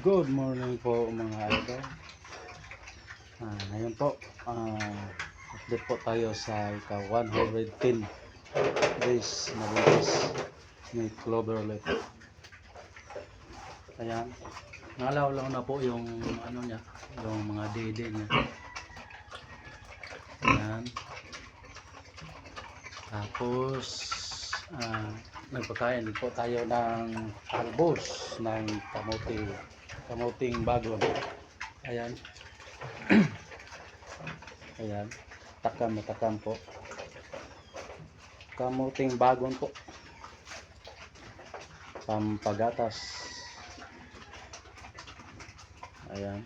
Good morning po mga idol. Ngayon po, update po tayo sa ika-110 days na buntis ni Clover Leaf. Ayan, nalaw-law na po yung ano niya, yung mga dede niya. Ayan. Tapos, nagpakain din po tayo ng talbos ng kamuting bagon. Ayan. Ayan, takam na takam po, kamuting bagon po, pampagatas. Ayan.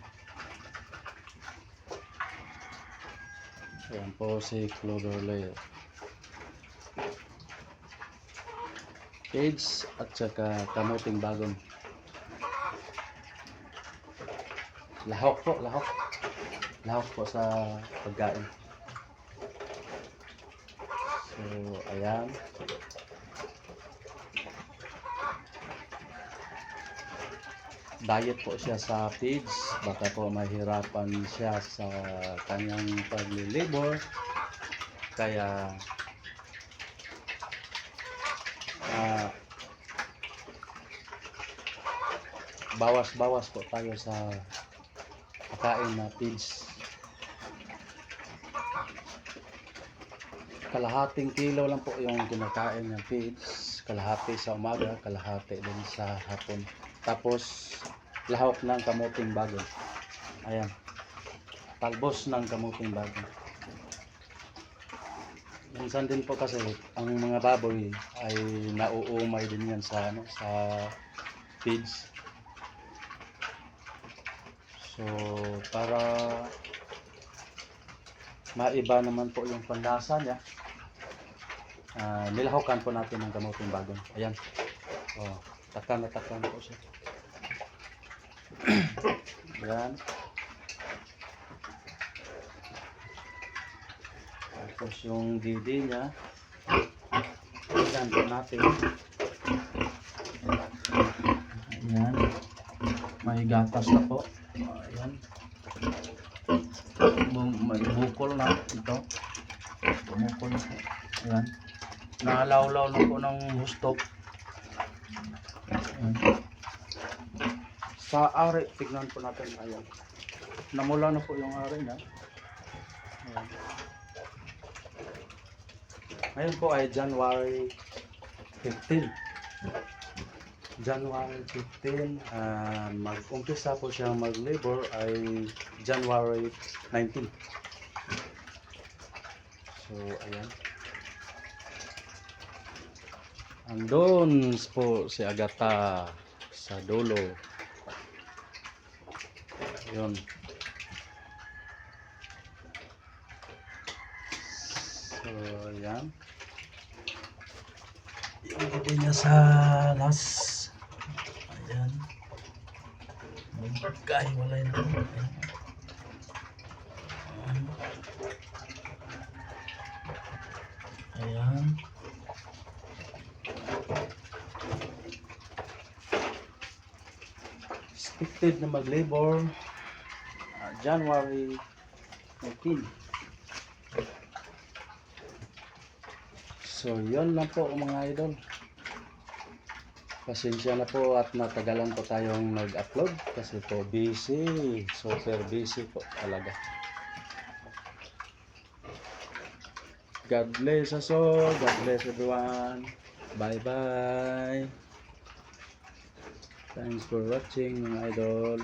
Ayan po si Clover Leaf Cage at saka kamuting bagon. Lahok po, lahok po sa pagkain. So ayan, diet po siya sa feeds, baka po mahirapan siya sa kanyang paglilibor, kaya bawas-bawas po tayo sa pagkain na feeds. Kalahating kilo lang po yung kinakain ng feeds, kalahati sa umaga, kalahati din sa hapon. Tapos lahok ng kamuting bagon. Ayan, talbos ng kamuting bagon. Minsan din po kasi ang mga baboy ay nauumay din yan sa feeds. So para maiba naman po yung panlasa niya, nilahukan po natin ng kamuting bagon. Ayan, takam na takam po siya. Ayan. Tapos yung didi niya, ayan po natin. Ayan, may gatas na po. Ayan, bukol na ito, bumukol na po. Ayan, nalawlaw na po ng gusto. Ayan. Sa ari, tignan po natin. Ayan, namula na po yung ari na. Ayan. Ngayon po ay January 15. January 15, mag-umpisa po siya mag-labor ay January 19. So ayan, andun po si Agata sa dulo. Yun. So ayan, yung gabi niya sa las. Ayan, magkahiwalay na po. Ayan, expected na mag-labor January 19. So yun lang po mga idol. Pasensya na po at natagalan po tayong nag-upload kasi po busy, super busy po talaga. God bless us all. God bless everyone. Bye bye. Thanks for watching mga idol.